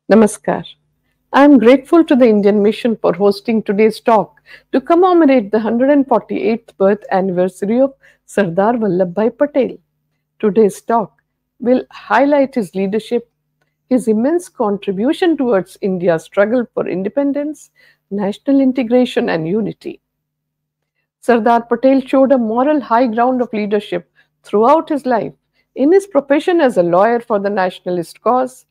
Namaskar. I am grateful to the Indian Mission for hosting today's talk to commemorate the 148th birth anniversary of Sardar Vallabhbhai Patel. Today's talk will highlight his leadership, his immense contribution towards India's struggle for independence, national integration, and unity. Sardar Patel showed a moral high ground of leadership throughout his life, in his profession as a lawyer for the nationalist cause,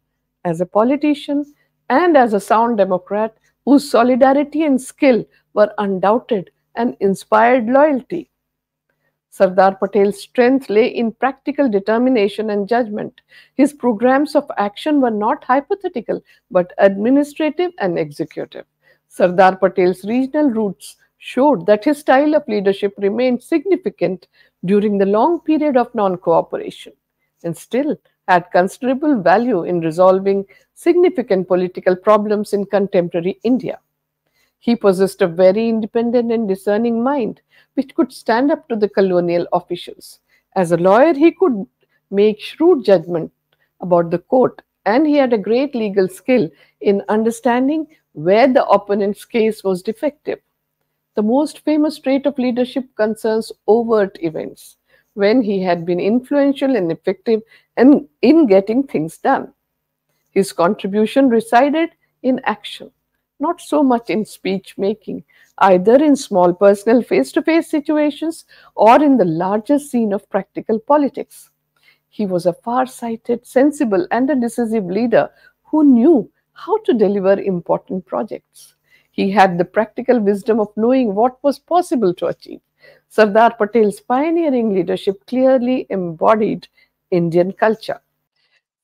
as a politician, and as a sound democrat whose solidarity and skill were undoubted and inspired loyalty. Sardar Patel's strength lay in practical determination and judgment. His programs of action were not hypothetical but administrative and executive. Sardar Patel's regional roots showed that his style of leadership remained significant during the long period of non cooperation and still had considerable value in resolving significant political problems in contemporary India. He possessed a very independent and discerning mind, which could stand up to the colonial officials. As a lawyer, he could make shrewd judgment about the court, and he had a great legal skill in understanding where the opponent's case was defective. The most famous trait of leadership concerns overt events, when he had been influential and effective in getting things done. His contribution resided in action, not so much in speech making, either in small personal face to face situations or in the larger scene of practical politics. He was a far sighted, sensible, and a decisive leader who knew how to deliver important projects. He had the practical wisdom of knowing what was possible to achieve. Sardar Patel's pioneering leadership clearly embodied Indian culture.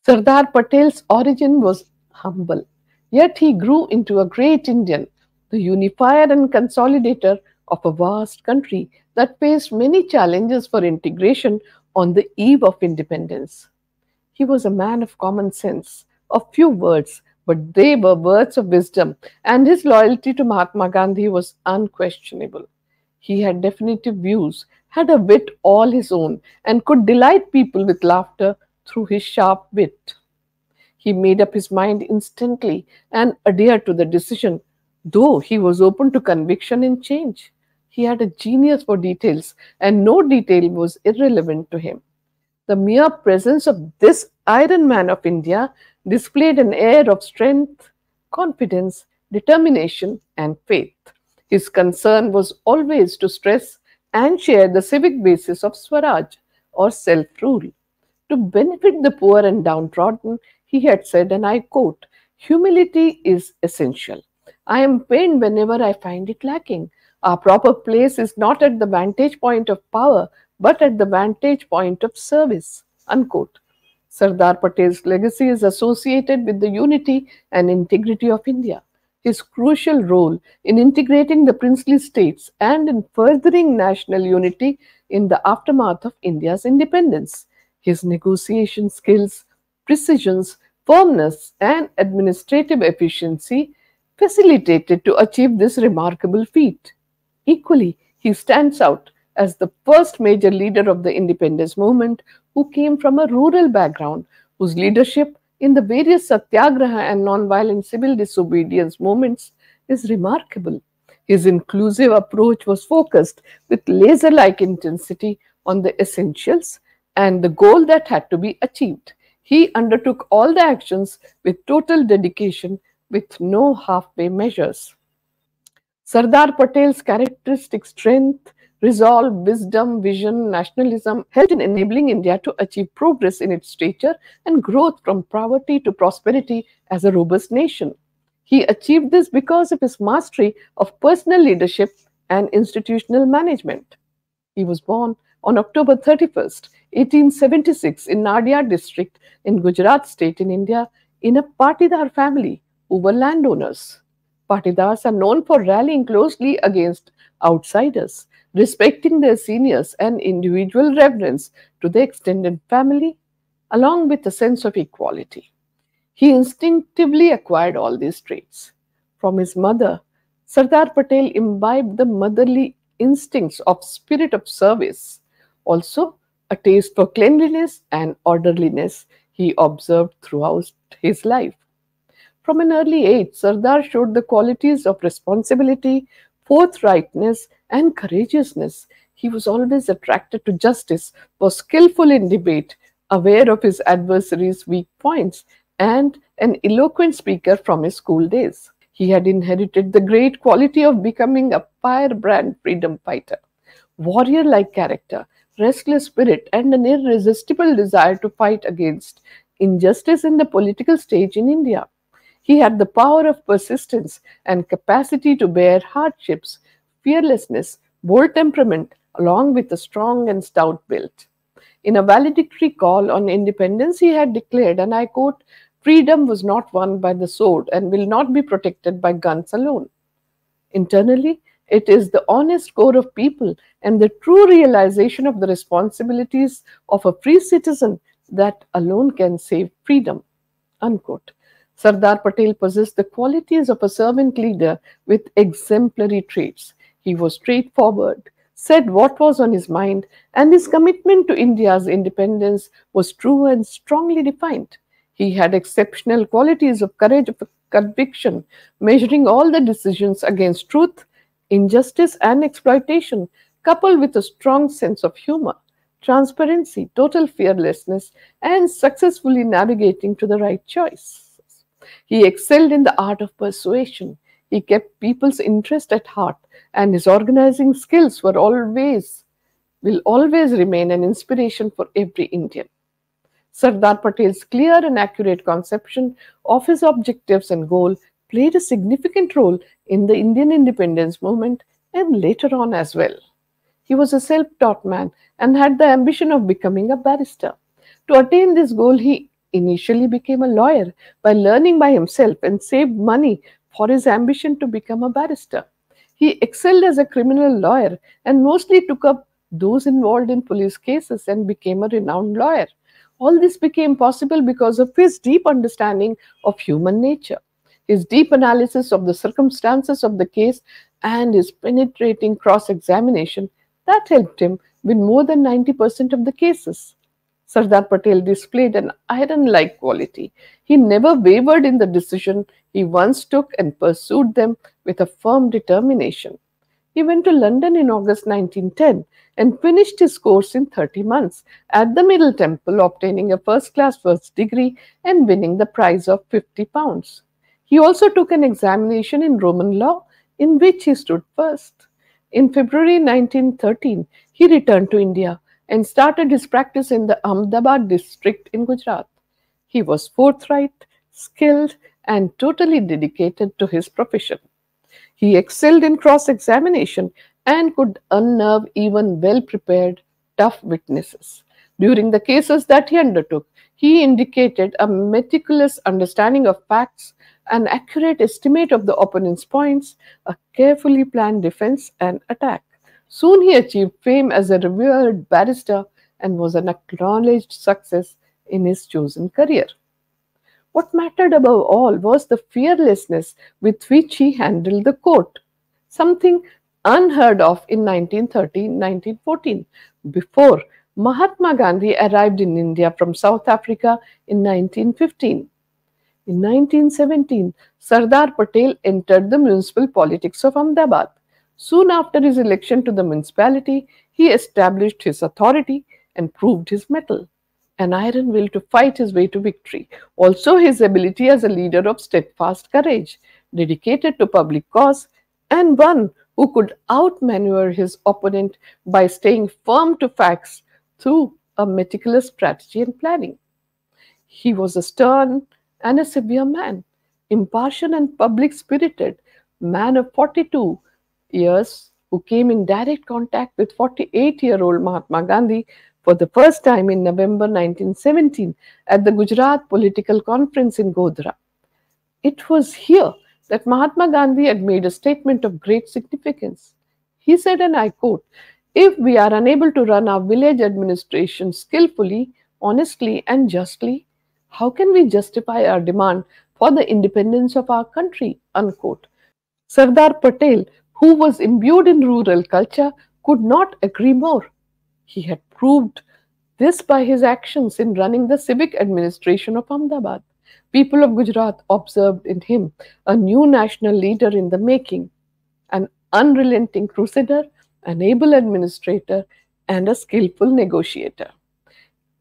Sardar Patel's origin was humble, yet he grew into a great Indian, the unifier and consolidator of a vast country that faced many challenges for integration on the eve of independence. He was a man of common sense, of few words, but they were words of wisdom, and his loyalty to Mahatma Gandhi was unquestionable. He had definitive views, had a wit all his own, and could delight people with laughter through his sharp wit. He made up his mind instantly and adhered to the decision, though he was open to conviction and change. He had a genius for details, and no detail was irrelevant to him. The mere presence of this Iron Man of India displayed an air of strength, confidence, determination, and faith. His concern was always to stress and share the civic basis of Swaraj, or self rule. To benefit the poor and downtrodden, he had said, and I quote, "Humility is essential. I am pained whenever I find it lacking. Our proper place is not at the vantage point of power, but at the vantage point of service." Unquote. Sardar Patel's legacy is associated with the unity and integrity of India. His crucial role in integrating the princely states and in furthering national unity in the aftermath of India's independence. His negotiation skills, precisions, firmness, and administrative efficiency facilitated to achieve this remarkable feat. Equally, he stands out as the first major leader of the independence movement who came from a rural background, whose leadership in the various satyagraha and non-violent civil disobedience movements is remarkable. His inclusive approach was focused with laser-like intensity on the essentials and the goal that had to be achieved. He undertook all the actions with total dedication, with no halfway measures. Sardar Patel's characteristic strength, resolve, wisdom, vision, nationalism helped in enabling India to achieve progress in its stature and growth from poverty to prosperity as a robust nation. He achieved this because of his mastery of personal leadership and institutional management. He was born on October 31st, 1876, in Nadia district in Gujarat state in India, in a Patidar family who were landowners. Patidars are known for rallying closely against outsiders, respecting their seniors, and individual reverence to the extended family, along with a sense of equality. He instinctively acquired all these traits. From his mother, Sardar Patel imbibed the motherly instincts of spirit of service. Also, a taste for cleanliness and orderliness he observed throughout his life. From an early age, Sardar showed the qualities of responsibility, forthrightness, and courageousness. He was always attracted to justice, was skillful in debate, aware of his adversaries' weak points, and an eloquent speaker from his school days. He had inherited the great quality of becoming a firebrand freedom fighter. Warrior like character, restless spirit, and an irresistible desire to fight against injustice in the political stage in India. He had the power of persistence and capacity to bear hardships, fearlessness, bold temperament, along with a strong and stout build. In a valedictory call on independence, he had declared, and I quote, "Freedom was not won by the sword and will not be protected by guns alone. Internally, it is the honest core of people and the true realization of the responsibilities of a free citizen that alone can save freedom." Unquote. Sardar Patel possessed the qualities of a servant leader with exemplary traits. He was straightforward, said what was on his mind, and his commitment to India's independence was true and strongly defined. He had exceptional qualities of courage of conviction, measuring all the decisions against truth, injustice, and exploitation, coupled with a strong sense of humor, transparency, total fearlessness, and successfully navigating to the right choice. He excelled in the art of persuasion. He kept people's interest at heart, and his organizing skills will always remain an inspiration for every Indian. Sardar Patel's clear and accurate conception of his objectives and goal played a significant role in the Indian independence movement and later on as well. He was a self taught man and had the ambition of becoming a barrister. To attain this goal, he initially became a lawyer by learning by himself and saved money for his ambition to become a barrister. He excelled as a criminal lawyer and mostly took up those involved in police cases and became a renowned lawyer. All this became possible because of his deep understanding of human nature, his deep analysis of the circumstances of the case, and his penetrating cross examination that helped him win more than 90% of the cases. Sardar Patel displayed an iron like quality. He never wavered in the decision he once took and pursued them with a firm determination. He went to London in August 1910 and finished his course in 30 months at the Middle Temple, obtaining a first class first degree and winning the prize of £50. He also took an examination in Roman law, in which he stood first. In February 1913, he returned to India and started his practice in the Ahmedabad district in Gujarat. He was forthright, skilled, and totally dedicated to his profession. He excelled in cross examination and could unnerve even well prepared, tough witnesses. During the cases that he undertook, he indicated a meticulous understanding of facts, an accurate estimate of the opponent's points, a carefully planned defense and attack. Soon he achieved fame as a revered barrister and was an acknowledged success in his chosen career. What mattered above all was the fearlessness with which he handled the court, something unheard of in 1913-1914, before Mahatma Gandhi arrived in India from South Africa in 1915. In 1917, Sardar Patel entered the municipal politics of Ahmedabad. Soon after his election to the municipality, he established his authority and proved his mettle, an iron will to fight his way to victory. Also, his ability as a leader of steadfast courage, dedicated to public cause, and one who could outmaneuver his opponent by staying firm to facts through a meticulous strategy and planning. He was a stern and a severe man, impartial and public spirited, man of 42 years who came in direct contact with 48-year-old Mahatma Gandhi for the first time in November 1917 at the Gujarat Political Conference in Godhra. It was here that Mahatma Gandhi had made a statement of great significance. He said, and I quote, "If we are unable to run our village administration skillfully, honestly, and justly, how can we justify our demand for the independence of our country?" Unquote. Sardar Patel, who was imbued in rural culture, could not agree more. He had proved this by his actions in running the civic administration of Ahmedabad. People of Gujarat observed in him a new national leader in the making, an unrelenting crusader, an able administrator, and a skillful negotiator.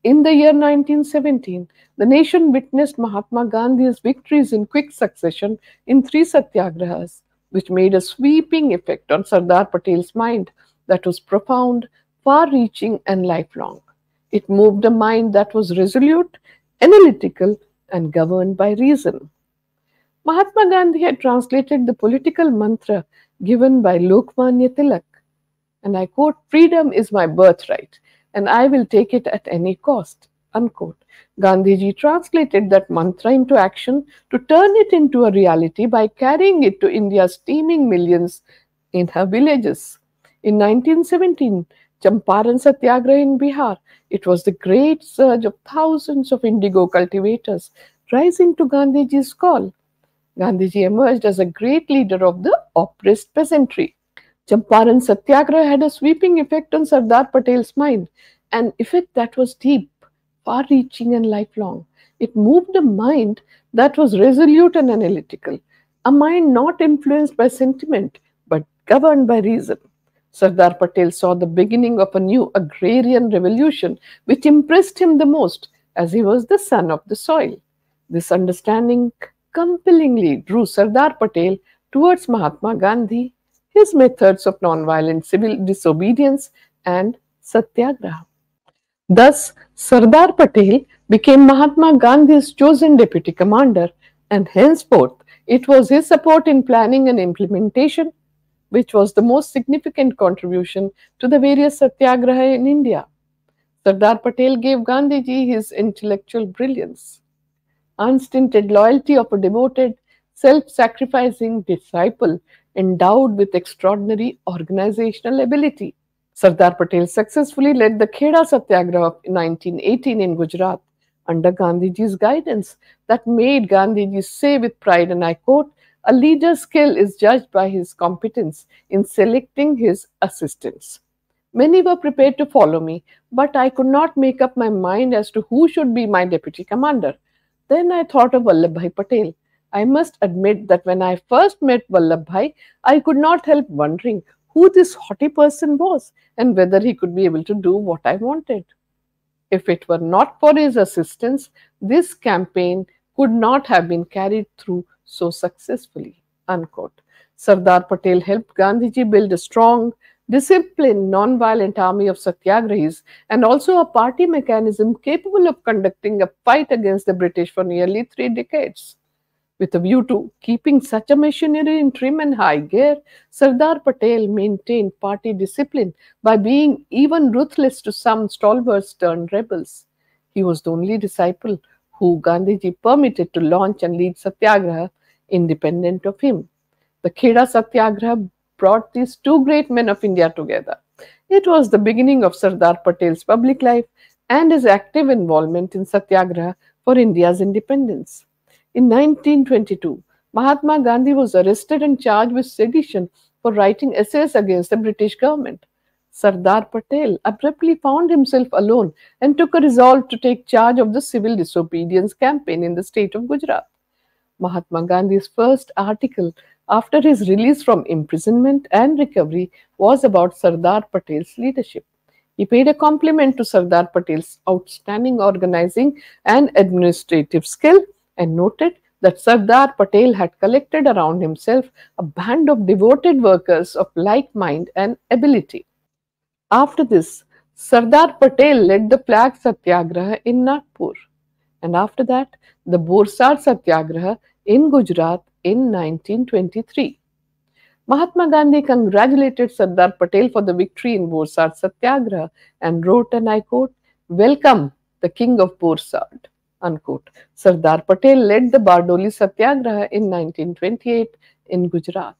In the year 1917, the nation witnessed Mahatma Gandhi's victories in quick succession in three satyagrahas, which made a sweeping effect on Sardar Patel's mind that was profound, far reaching, and lifelong. It moved a mind that was resolute, analytical, and governed by reason. Mahatma Gandhi had translated the political mantra given by Lokmanya Tilak, and I quote, "Freedom is my birthright, and I will take it at any cost." Unquote. Gandhiji translated that mantra into action to turn it into a reality by carrying it to India's teeming millions in her villages. In 1917, Champaran Satyagraha in Bihar, it was the great surge of thousands of indigo cultivators rising to Gandhiji's call. Gandhiji emerged as a great leader of the oppressed peasantry. Champaran Satyagraha had a sweeping effect on Sardar Patel's mind, an effect that was deep, far reaching, and lifelong. It moved a mind that was resolute and analytical, a mind not influenced by sentiment but governed by reason. Sardar Patel saw the beginning of a new agrarian revolution which impressed him the most, as he was the son of the soil. This understanding compellingly drew Sardar Patel towards Mahatma Gandhi, his methods of nonviolent civil disobedience, and satyagraha. Thus, Sardar Patel became Mahatma Gandhi's chosen deputy commander, and henceforth it was his support in planning and implementation which was the most significant contribution to the various satyagraha in India. Sardar Patel gave Gandhiji his intellectual brilliance, unstinted loyalty of a devoted, self-sacrificing disciple endowed with extraordinary organizational ability. Sardar Patel successfully led the Kheda Satyagraha of 1918 in Gujarat under Gandhiji's guidance that made Gandhiji say with pride, and I quote, "A leader's skill is judged by his competence in selecting his assistants." Many were prepared to follow me, but I could not make up my mind as to who should be my deputy commander. Then I thought of Vallabhbhai Patel. I must admit that when I first met Vallabhbhai, I could not help wondering who this haughty person was and whether he could be able to do what I wanted. If it were not for his assistance, this campaign could not have been carried through so successfully. Unquote. Sardar Patel helped Gandhiji build a strong, disciplined, non-violent army of satyagrahis and also a party mechanism capable of conducting a fight against the British for nearly 3 decades. With a view to keeping such a machinery in trim and high gear, Sardar Patel maintained party discipline by being even ruthless to some stalwarts turned rebels. He was the only disciple who Gandhiji permitted to launch and lead Satyagraha independent of him. The Kheda Satyagraha brought these two great men of India together. It was the beginning of Sardar Patel's public life and his active involvement in Satyagraha for India's independence. In 1922, Mahatma Gandhi was arrested and charged with sedition for writing essays against the British government. Sardar Patel abruptly found himself alone and took a resolve to take charge of the civil disobedience campaign in the state of Gujarat. Mahatma Gandhi's first article after his release from imprisonment and recovery was about Sardar Patel's leadership. He paid a compliment to Sardar Patel's outstanding organizing and administrative skill and noted that Sardar Patel had collected around himself a band of devoted workers of like mind and ability. After this, Sardar Patel led the flag satyagraha in Nagpur, and after that, the Borsad Satyagraha in Gujarat in 1923. Mahatma Gandhi congratulated Sardar Patel for the victory in Borsad Satyagraha and wrote, and I quote, "Welcome, the king of Borsad." Unquote. Sardar Patel led the Bardoli Satyagraha in 1928 in Gujarat,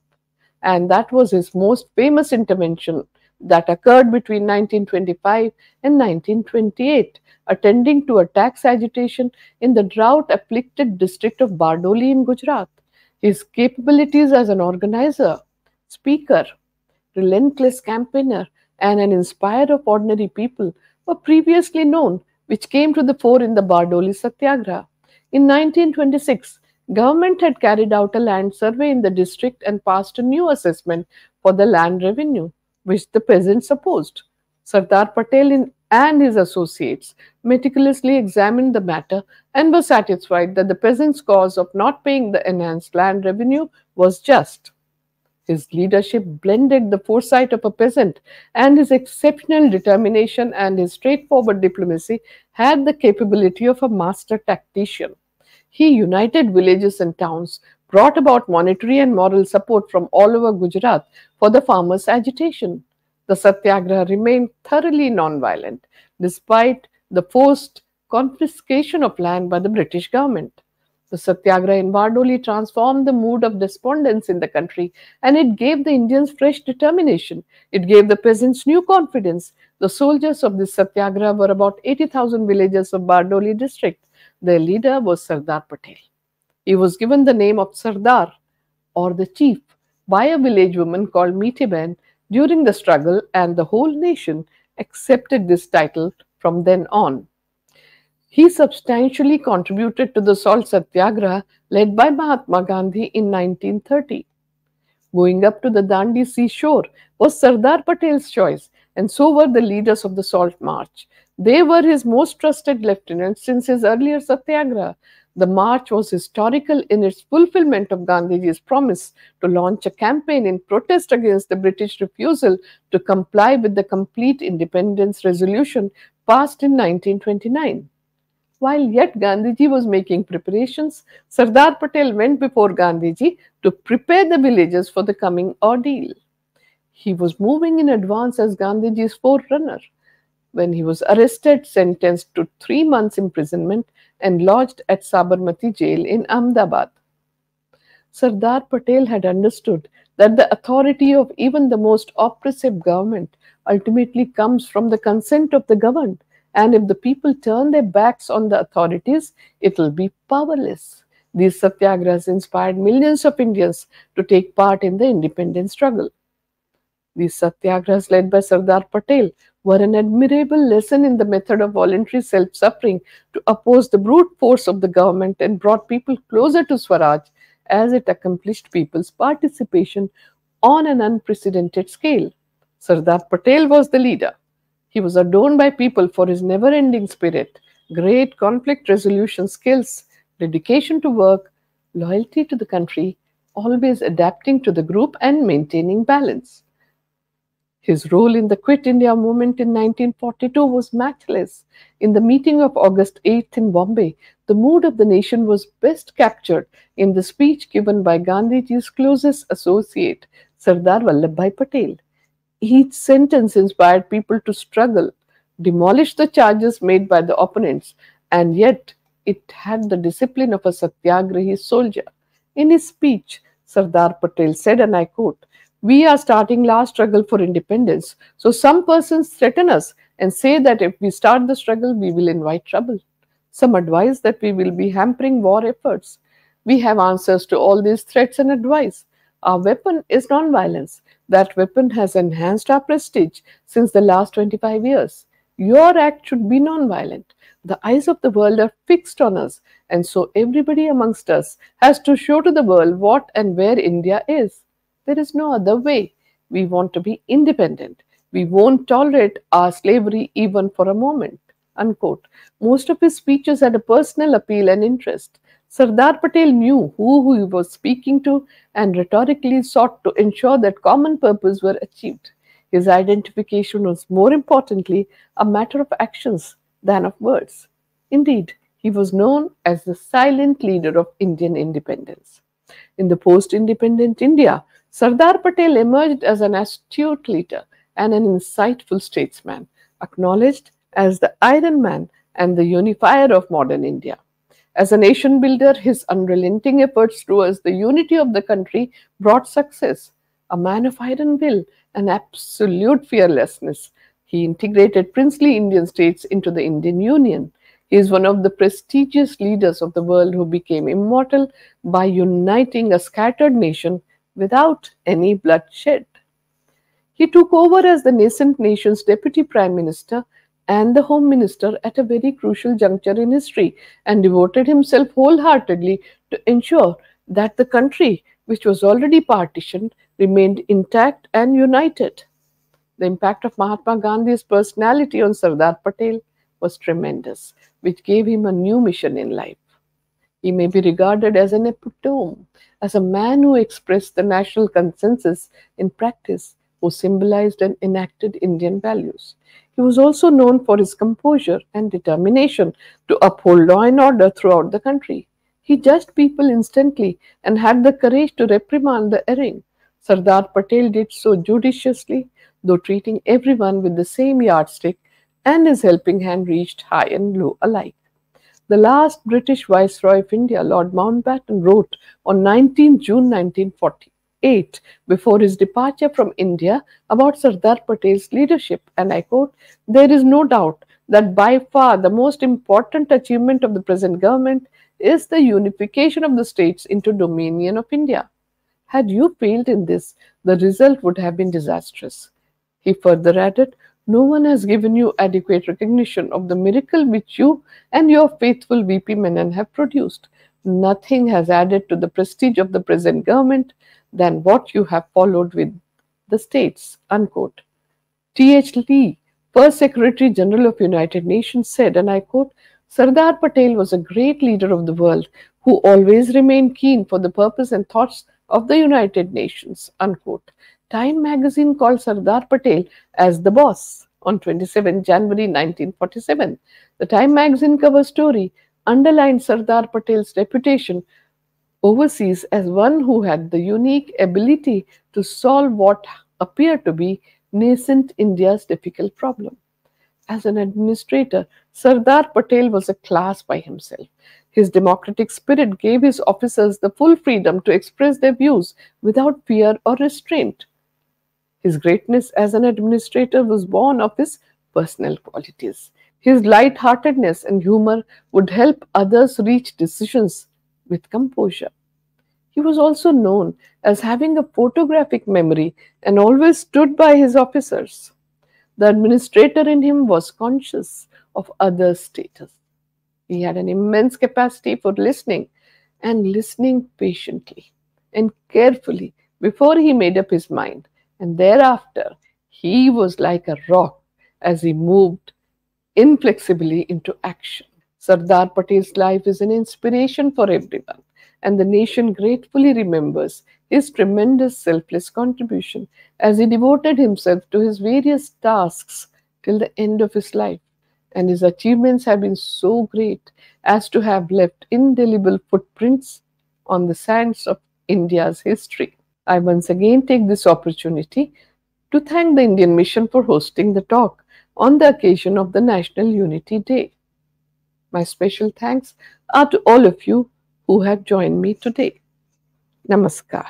and that was his most famous intervention that occurred between 1925 and 1928, attending to a tax agitation in the drought-afflicted district of Bardoli in Gujarat. His capabilities as an organizer, speaker, relentless campaigner, and an inspirer of ordinary people were previously known, which came to the fore in the Bardoli Satyagraha. In 1926, government had carried out a land survey in the district and passed a new assessment for the land revenue, which the peasants opposed. Sardar Patel and his associates meticulously examined the matter and were satisfied that the peasants' cause of not paying the enhanced land revenue was just. His leadership blended the foresight of a peasant, and his exceptional determination and his straightforward diplomacy had the capability of a master tactician. He united villages and towns, brought about monetary and moral support from all over Gujarat for the farmers' agitation. The Satyagraha remained thoroughly nonviolent, despite the forced confiscation of land by the British government. The Satyagraha in Bardoli transformed the mood of despondence in the country, and it gave the Indians fresh determination. It gave the peasants new confidence. The soldiers of this Satyagraha were about 80,000 villagers of Bardoli district. Their leader was Sardar Patel. He was given the name of Sardar, or the chief, by a village woman called Meeteben during the struggle, and the whole nation accepted this title from then on. He substantially contributed to the salt satyagraha led by Mahatma Gandhi in 1930. Going up to the Dandi seashore was Sardar Patel's choice, and so were the leaders of the Salt March. They were his most trusted lieutenants since his earlier satyagraha. The march was historical in its fulfillment of Gandhiji's promise to launch a campaign in protest against the British refusal to comply with the complete independence resolution passed in 1929. While yet Gandhiji was making preparations, Sardar Patel went before Gandhiji to prepare the villagers for the coming ordeal. He was moving in advance as Gandhiji's forerunner when he was arrested, sentenced to 3 months' imprisonment, and lodged at Sabarmati jail in Ahmedabad. Sardar Patel had understood that the authority of even the most oppressive government ultimately comes from the consent of the governed, and if the people turn their backs on the authorities, it will be powerless. These satyagrahas inspired millions of Indians to take part in the independence struggle. These satyagrahas led by Sardar Patel were an admirable lesson in the method of voluntary self-suffering to oppose the brute force of the government, and brought people closer to Swaraj as it accomplished people's participation on an unprecedented scale. Sardar Patel was the leader. He was adored by people for his never-ending spirit, great conflict resolution skills, dedication to work, loyalty to the country, always adapting to the group and maintaining balance. His role in the Quit India movement in 1942 was matchless. In the meeting of August 8th in Bombay, the mood of the nation was best captured in the speech given by Gandhiji's closest associate, Sardar Vallabhbhai Patel. Each sentence inspired people to struggle, demolish the charges made by the opponents, and yet it had the discipline of a satyagrahi soldier. In his speech, Sardar Patel said, and I quote, "We are starting last struggle for independence, so some persons threaten us and say that if we start the struggle, we will invite trouble. Some advise that we will be hampering war efforts. We have answers to all these threats and advice. Our weapon is non-violence. That weapon has enhanced our prestige since the last 25 years. Your act should be non-violent. The eyes of the world are fixed on us, and so everybody amongst us has to show to the world what and where India is. There is no other way. We want to be independent. We won't tolerate our slavery even for a moment." Unquote. Most of his speeches had a personal appeal and interest. Sardar Patel knew who he was speaking to and rhetorically sought to ensure that common purpose were achieved. His identification was more importantly a matter of actions than of words. Indeed, he was known as the silent leader of Indian independence. In the post-independent India, Sardar Patel emerged as an astute leader and an insightful statesman, acknowledged as the Iron Man and the unifier of modern India. As a nation builder, his unrelenting efforts towards the unity of the country brought success. A man of iron will and absolute fearlessness, he integrated princely Indian states into the Indian Union. He is one of the prestigious leaders of the world who became immortal by uniting a scattered nation without any bloodshed. He took over as the nascent nation's deputy prime minister, and the Home Minister at a very crucial juncture in history, and devoted himself wholeheartedly to ensure that the country, which was already partitioned, remained intact and united. The impact of Mahatma Gandhi's personality on Sardar Patel was tremendous, which gave him a new mission in life. He may be regarded as an epitome, as a man who expressed the national consensus in practice, who symbolized and enacted Indian values. He was also known for his composure and determination to uphold law and order throughout the country. He judged people instantly and had the courage to reprimand the erring. Sardar Patel did so judiciously, though treating everyone with the same yardstick, and his helping hand reached high and low alike. The last British Viceroy of India, Lord Mountbatten, wrote on 19 June 1948, before his departure from India, about Sardar Patel's leadership, and I quote, "There is no doubt that by far the most important achievement of the present government is the unification of the states into Dominion of India. Had you failed in this, the result would have been disastrous." He further added, "No one has given you adequate recognition of the miracle which you and your faithful VP Menon have produced. Nothing has added to the prestige of the present government than what you have followed with the states." Unquote. T.H. Lee, first Secretary General of United Nations, said, and I quote, "Sardar Patel was a great leader of the world who always remained keen for the purpose and thoughts of the United Nations." Unquote. Time magazine called Sardar Patel as the boss on 27 January 1947. The Time magazine cover story underlined Sardar Patel's reputation overseas as one who had the unique ability to solve what appeared to be nascent India's difficult problem. As an administrator, Sardar Patel was a class by himself. His democratic spirit gave his officers the full freedom to express their views without fear or restraint. His greatness as an administrator was born of his personal qualities. His light-heartedness and humor would help others reach decisions with composure. He was also known as having a photographic memory and always stood by his officers. The administrator in him was conscious of others' status. He had an immense capacity for listening and listening patiently and carefully before he made up his mind. And thereafter, he was like a rock as he moved inflexibly into action. Sardar Patel's life is an inspiration for everyone, and the nation gratefully remembers his tremendous selfless contribution as he devoted himself to his various tasks till the end of his life. And his achievements have been so great as to have left indelible footprints on the sands of India's history. I once again take this opportunity to thank the Indian Mission for hosting the talk on the occasion of the National Unity Day. My special thanks are to all of you who have joined me today. Namaskar.